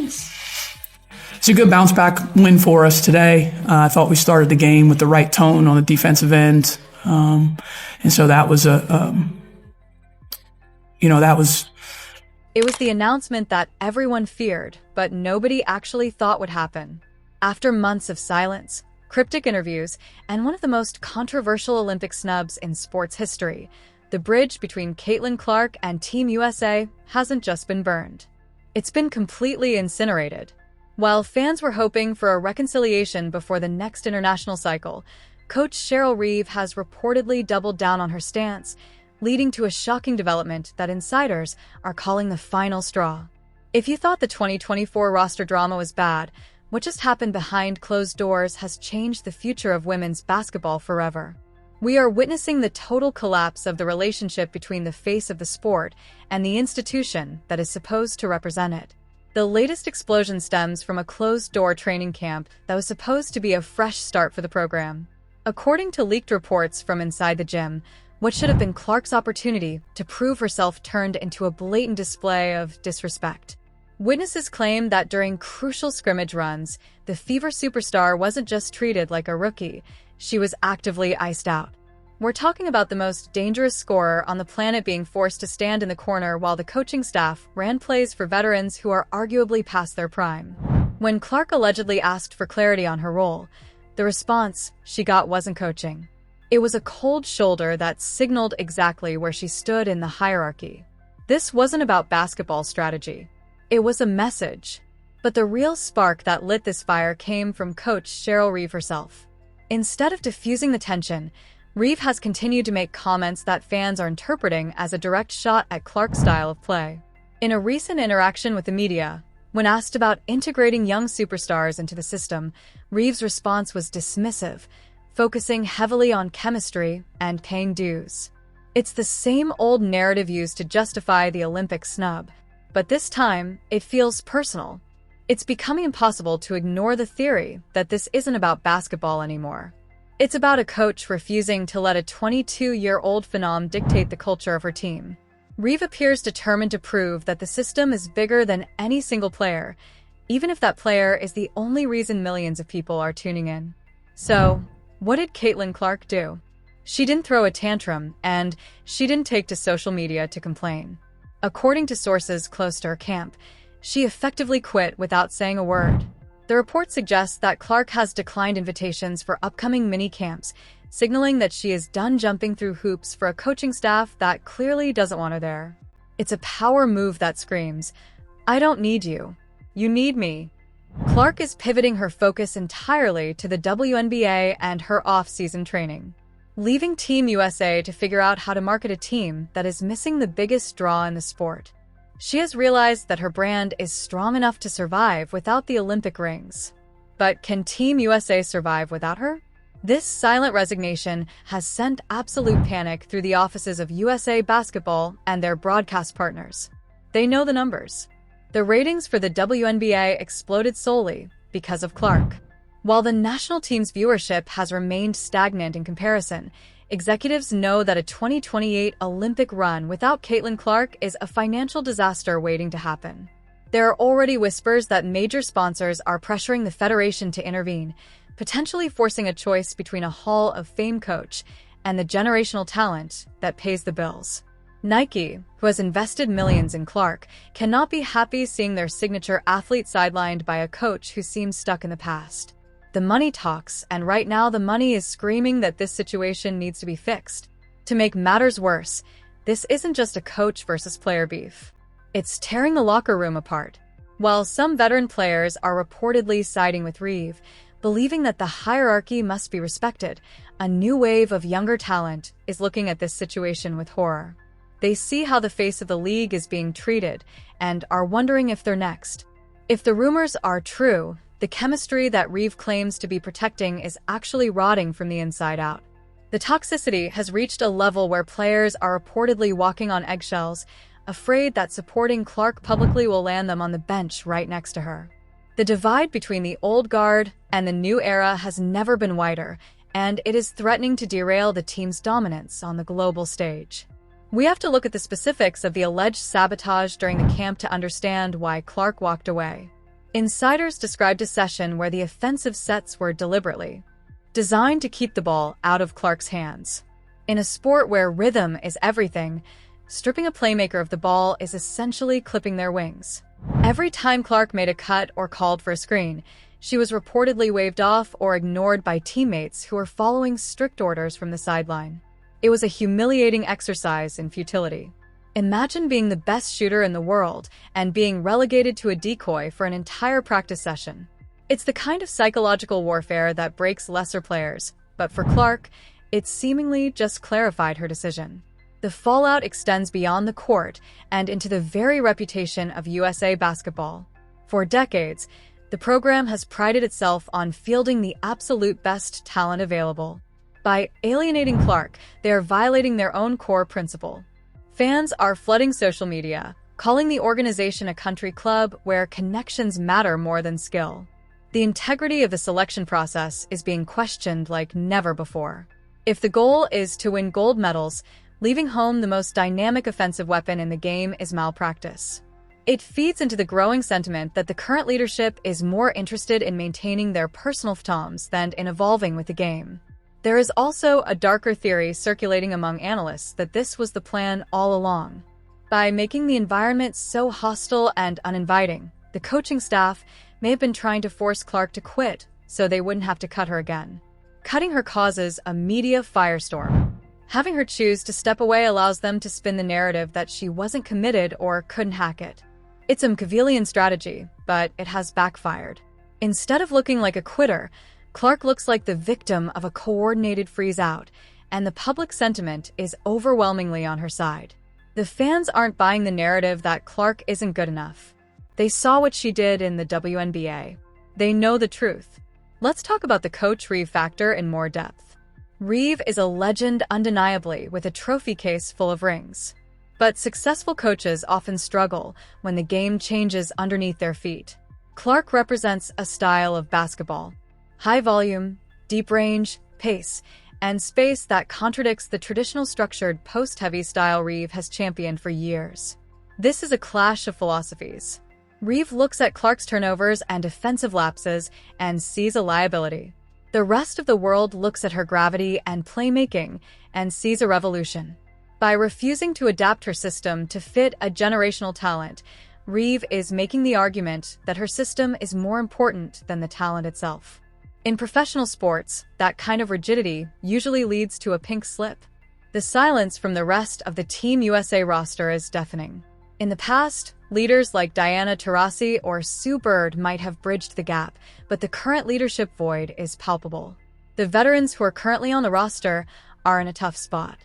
It's a good bounce back win for us today. I thought we started the game with the right tone on the defensive end. And so that was It was the announcement that everyone feared, but nobody actually thought would happen. After months of silence, cryptic interviews, and one of the most controversial Olympic snubs in sports history, the bridge between Caitlin Clark and Team USA hasn't just been burned. It's been completely incinerated. While fans were hoping for a reconciliation before the next international cycle, Coach Cheryl Reeve has reportedly doubled down on her stance, leading to a shocking development that insiders are calling the final straw. If you thought the 2024 roster drama was bad, what just happened behind closed doors has changed the future of women's basketball forever. We are witnessing the total collapse of the relationship between the face of the sport and the institution that is supposed to represent it. The latest explosion stems from a closed-door training camp that was supposed to be a fresh start for the program. According to leaked reports from inside the gym, what should have been Clark's opportunity to prove herself turned into a blatant display of disrespect. Witnesses claim that during crucial scrimmage runs, the Fever superstar wasn't just treated like a rookie, she was actively iced out. We're talking about the most dangerous scorer on the planet being forced to stand in the corner while the coaching staff ran plays for veterans who are arguably past their prime. When Clark allegedly asked for clarity on her role, the response she got wasn't coaching. It was a cold shoulder that signaled exactly where she stood in the hierarchy. This wasn't about basketball strategy. It was a message. But the real spark that lit this fire came from Coach Cheryl Reeve herself. Instead of diffusing the tension, Reeve has continued to make comments that fans are interpreting as a direct shot at Clark's style of play. In a recent interaction with the media, when asked about integrating young superstars into the system, Reeve's response was dismissive, focusing heavily on chemistry and paying dues. It's the same old narrative used to justify the Olympic snub, but this time it feels personal. It's becoming impossible to ignore the theory that this isn't about basketball anymore. It's about a coach refusing to let a 22-year-old phenom dictate the culture of her team. Reeve appears determined to prove that the system is bigger than any single player, even if that player is the only reason millions of people are tuning in. So, what did Caitlin Clark do? She didn't throw a tantrum, and she didn't take to social media to complain. According to sources close to her camp, she effectively quit without saying a word. The report suggests that Clark has declined invitations for upcoming mini-camps, signaling that she is done jumping through hoops for a coaching staff that clearly doesn't want her there. It's a power move that screams, "I don't need you. You need me." Clark is pivoting her focus entirely to the WNBA and her off-season training, leaving Team USA to figure out how to market a team that is missing the biggest draw in the sport. She has realized that her brand is strong enough to survive without the Olympic rings. But can Team USA survive without her? This silent resignation has sent absolute panic through the offices of USA Basketball and their broadcast partners. They know the numbers. The ratings for the WNBA exploded solely because of Clark. While the national team's viewership has remained stagnant in comparison, executives know that a 2028 Olympic run without Caitlin Clark is a financial disaster waiting to happen. There are already whispers that major sponsors are pressuring the federation to intervene, potentially forcing a choice between a Hall of Fame coach and the generational talent that pays the bills. Nike, who has invested millions in Clark, cannot be happy seeing their signature athlete sidelined by a coach who seems stuck in the past. The money talks, and right now the money is screaming that this situation needs to be fixed. To make matters worse, this isn't just a coach versus player beef. It's tearing the locker room apart. While some veteran players are reportedly siding with Reeve, believing that the hierarchy must be respected, a new wave of younger talent is looking at this situation with horror. They see how the face of the league is being treated and are wondering if they're next. If the rumors are true, the chemistry that Reeve claims to be protecting is actually rotting from the inside out. The toxicity has reached a level where players are reportedly walking on eggshells, afraid that supporting Clark publicly will land them on the bench right next to her. The divide between the old guard and the new era has never been wider, and it is threatening to derail the team's dominance on the global stage. We have to look at the specifics of the alleged sabotage during the camp to understand why Clark walked away. Insiders described a session where the offensive sets were deliberately designed to keep the ball out of Clark's hands. In a sport where rhythm is everything, stripping a playmaker of the ball is essentially clipping their wings. Every time Clark made a cut or called for a screen, she was reportedly waved off or ignored by teammates who were following strict orders from the sideline. It was a humiliating exercise in futility. Imagine being the best shooter in the world and being relegated to a decoy for an entire practice session. It's the kind of psychological warfare that breaks lesser players, but for Clark, it seemingly just clarified her decision. The fallout extends beyond the court and into the very reputation of USA basketball. For decades, the program has prided itself on fielding the absolute best talent available. By alienating Clark, they are violating their own core principle. Fans are flooding social media, calling the organization a country club where connections matter more than skill. The integrity of the selection process is being questioned like never before. If the goal is to win gold medals, leaving home the most dynamic offensive weapon in the game is malpractice. It feeds into the growing sentiment that the current leadership is more interested in maintaining their personal phantoms than in evolving with the game. There is also a darker theory circulating among analysts that this was the plan all along. By making the environment so hostile and uninviting, the coaching staff may have been trying to force Clark to quit so they wouldn't have to cut her again. Cutting her causes a media firestorm. Having her choose to step away allows them to spin the narrative that she wasn't committed or couldn't hack it. It's a Machiavellian strategy, but it has backfired. Instead of looking like a quitter, Clark looks like the victim of a coordinated freeze-out, and the public sentiment is overwhelmingly on her side. The fans aren't buying the narrative that Clark isn't good enough. They saw what she did in the WNBA. They know the truth. Let's talk about the Coach Reeve factor in more depth. Reeve is a legend undeniably, with a trophy case full of rings. But successful coaches often struggle when the game changes underneath their feet. Clark represents a style of basketball: high volume, deep range, pace, and space that contradicts the traditional structured post-heavy style Reeve has championed for years. This is a clash of philosophies. Reeve looks at Clark's turnovers and defensive lapses and sees a liability. The rest of the world looks at her gravity and playmaking and sees a revolution. By refusing to adapt her system to fit a generational talent, Reeve is making the argument that her system is more important than the talent itself. In professional sports, that kind of rigidity usually leads to a pink slip. The silence from the rest of the Team USA roster is deafening. In the past, leaders like Diana Taurasi or Sue Bird might have bridged the gap, but the current leadership void is palpable. The veterans who are currently on the roster are in a tough spot.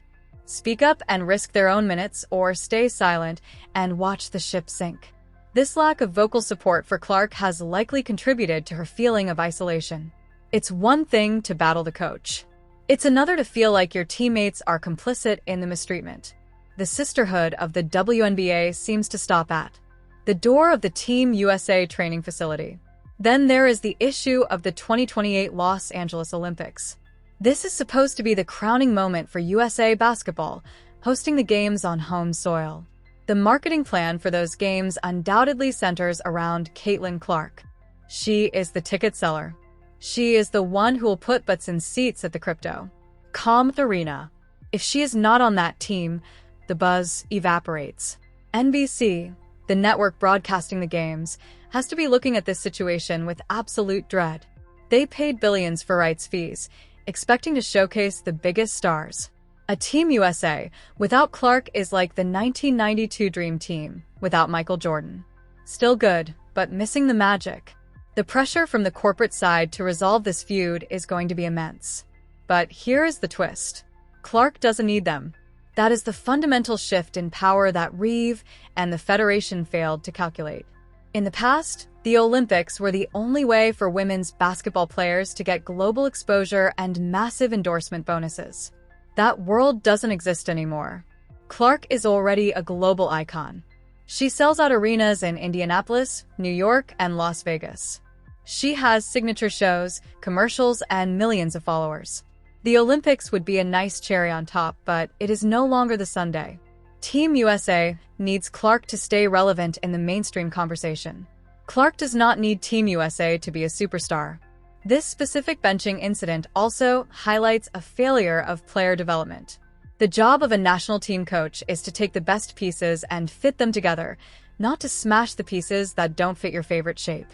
Speak up and risk their own minutes, or stay silent and watch the ship sink. This lack of vocal support for Clark has likely contributed to her feeling of isolation. It's one thing to battle the coach. It's another to feel like your teammates are complicit in the mistreatment. The sisterhood of the WNBA seems to stop at the door of the Team USA training facility. Then there is the issue of the 2028 Los Angeles Olympics. This is supposed to be the crowning moment for USA basketball, hosting the games on home soil. The marketing plan for those games undoubtedly centers around Caitlin Clark. She is the ticket seller. She is the one who will put butts in seats at the Crypto.com Arena. If she is not on that team, the buzz evaporates. NBC, the network broadcasting the games, has to be looking at this situation with absolute dread. They paid billions for rights fees, expecting to showcase the biggest stars. A Team USA without Clark is like the 1992 Dream Team without Michael Jordan. Still good, but missing the magic. The pressure from the corporate side to resolve this feud is going to be immense. But here is the twist. Clark doesn't need them. That is the fundamental shift in power that Reeve and the Federation failed to calculate. In the past, the Olympics were the only way for women's basketball players to get global exposure and massive endorsement bonuses. That world doesn't exist anymore. Clark is already a global icon. She sells out arenas in Indianapolis, New York, and Las Vegas. She has signature shows, commercials, and millions of followers. The Olympics would be a nice cherry on top, but it is no longer the Sunday. Team USA needs Clark to stay relevant in the mainstream conversation. Clark does not need Team USA to be a superstar. This specific benching incident also highlights a failure of player development. The job of a national team coach is to take the best pieces and fit them together, not to smash the pieces that don't fit your favorite shape.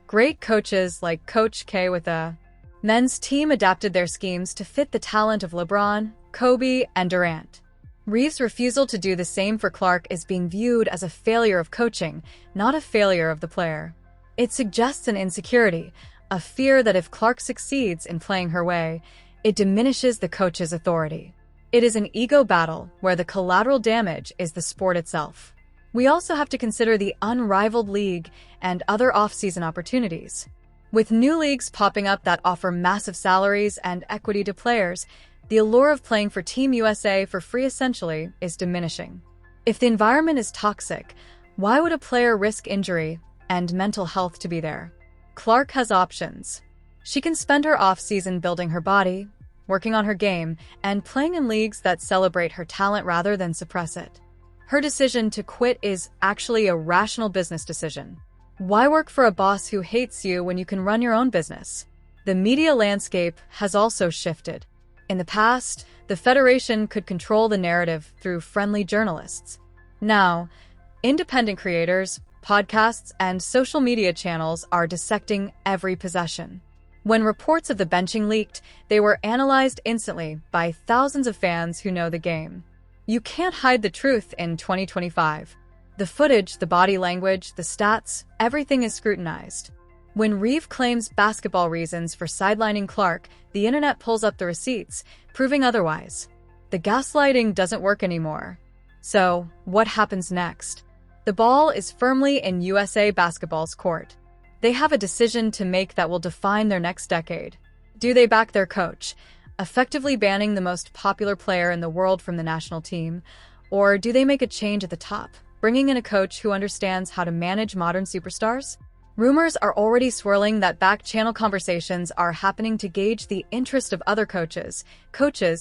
Great coaches like Coach K with the men's team adapted their schemes to fit the talent of LeBron, Kobe, and Durant. Reeves' refusal to do the same for Clark is being viewed as a failure of coaching, not a failure of the player. It suggests an insecurity, a fear that if Clark succeeds in playing her way, it diminishes the coach's authority. It is an ego battle where the collateral damage is the sport itself. We also have to consider the unrivaled league and other off-season opportunities. With new leagues popping up that offer massive salaries and equity to players, the allure of playing for Team USA for free essentially is diminishing. If the environment is toxic, why would a player risk injury and mental health to be there? Clark has options. She can spend her off-season building her body, working on her game, and playing in leagues that celebrate her talent rather than suppress it. Her decision to quit is actually a rational business decision. Why work for a boss who hates you when you can run your own business? The media landscape has also shifted. In the past, the Federation could control the narrative through friendly journalists. Now, independent creators, podcasts, and social media channels are dissecting every possession. When reports of the benching leaked, they were analyzed instantly by thousands of fans who know the game. You can't hide the truth in 2025. The footage, the body language, the stats, everything is scrutinized. When Reeve claims basketball reasons for sidelining Clark, the internet pulls up the receipts, proving otherwise. The gaslighting doesn't work anymore. So, what happens next? The ball is firmly in USA Basketball's court. They have a decision to make that will define their next decade. Do they back their coach, effectively banning the most popular player in the world from the national team? Or do they make a change at the top, bringing in a coach who understands how to manage modern superstars? Rumors are already swirling that back-channel conversations are happening to gauge the interest of other coaches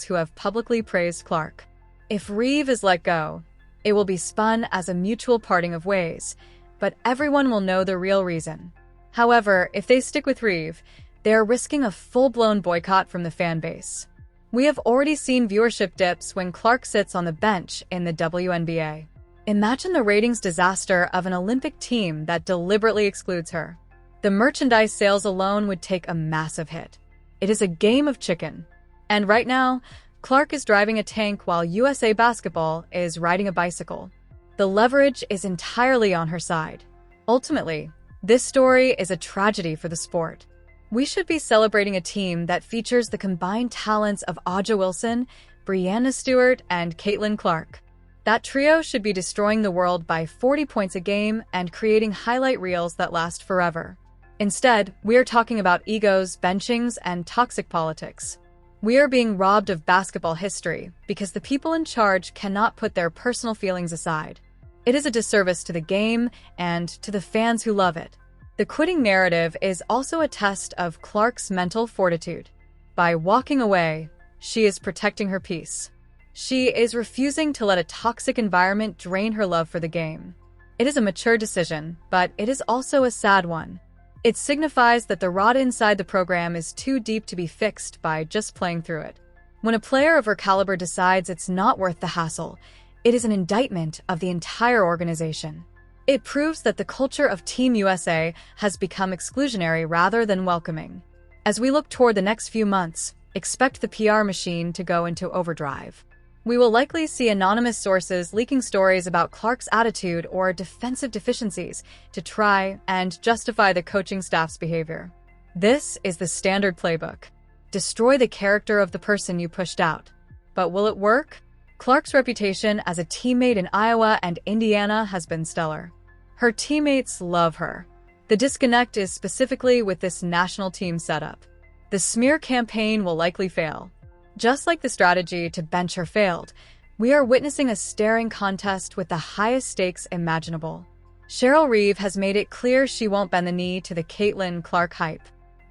who have publicly praised Clark. If Reeve is let go, it will be spun as a mutual parting of ways, but everyone will know the real reason. However, if they stick with Reeve, they are risking a full-blown boycott from the fan base. We have already seen viewership dips when Clark sits on the bench in the WNBA. Imagine the ratings disaster of an Olympic team that deliberately excludes her. The merchandise sales alone would take a massive hit. It is a game of chicken. And right now, Clark is driving a tank while USA Basketball is riding a bicycle. The leverage is entirely on her side. Ultimately, this story is a tragedy for the sport. We should be celebrating a team that features the combined talents of Aja Wilson, Breanna Stewart, and Caitlin Clark. That trio should be destroying the world by 40 points a game and creating highlight reels that last forever. Instead, we are talking about egos, benchings, and toxic politics. We are being robbed of basketball history because the people in charge cannot put their personal feelings aside. It is a disservice to the game and to the fans who love it. The quitting narrative is also a test of Clark's mental fortitude. By walking away, she is protecting her peace. She is refusing to let a toxic environment drain her love for the game. It is a mature decision, but it is also a sad one. It signifies that the rot inside the program is too deep to be fixed by just playing through it. When a player of her caliber decides it's not worth the hassle, it is an indictment of the entire organization. It proves that the culture of Team USA has become exclusionary rather than welcoming. As we look toward the next few months, expect the PR machine to go into overdrive. We will likely see anonymous sources leaking stories about Clark's attitude or defensive deficiencies to try and justify the coaching staff's behavior. This is the standard playbook. Destroy the character of the person you pushed out. But will it work? Clark's reputation as a teammate in Iowa and Indiana has been stellar. Her teammates love her. The disconnect is specifically with this national team setup. The smear campaign will likely fail. Just like the strategy to bench her failed, we are witnessing a staring contest with the highest stakes imaginable. Cheryl Reeve has made it clear she won't bend the knee to the Caitlin Clark hype.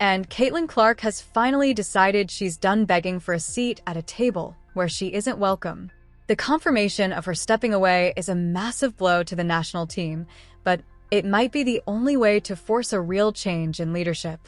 And Caitlin Clark has finally decided she's done begging for a seat at a table where she isn't welcome. The confirmation of her stepping away is a massive blow to the national team, but It might be the only way to force a real change in leadership.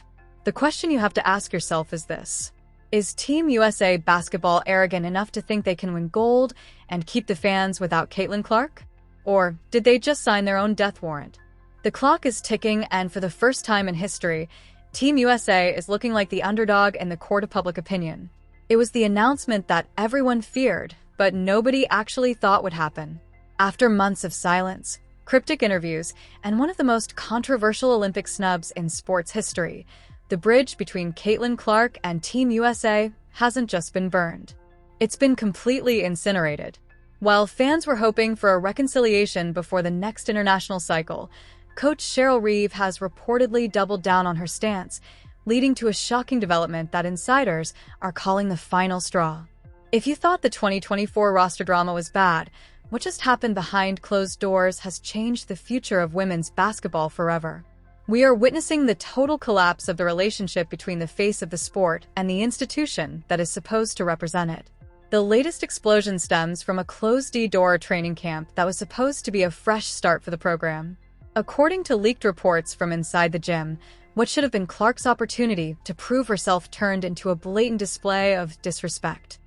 The question you have to ask yourself is this: is Team USA basketball arrogant enough to think they can win gold and keep the fans without Caitlin Clark? Or did they just sign their own death warrant? The clock is ticking, and for the first time in history, Team USA is looking like the underdog in the court of public opinion. It was the announcement that everyone feared, but nobody actually thought would happen. After months of silence, cryptic interviews, and one of the most controversial Olympic snubs in sports history, the bridge between Caitlin Clark and Team USA hasn't just been burned. It's been completely incinerated. While fans were hoping for a reconciliation before the next international cycle, Coach Cheryl Reeve has reportedly doubled down on her stance, leading to a shocking development that insiders are calling the final straw. If you thought the 2024 roster drama was bad, what just happened behind closed doors has changed the future of women's basketball forever. We are witnessing the total collapse of the relationship between the face of the sport and the institution that is supposed to represent it. The latest explosion stems from a closed-door training camp that was supposed to be a fresh start for the program. According to leaked reports from inside the gym, what should have been Clark's opportunity to prove herself turned into a blatant display of disrespect.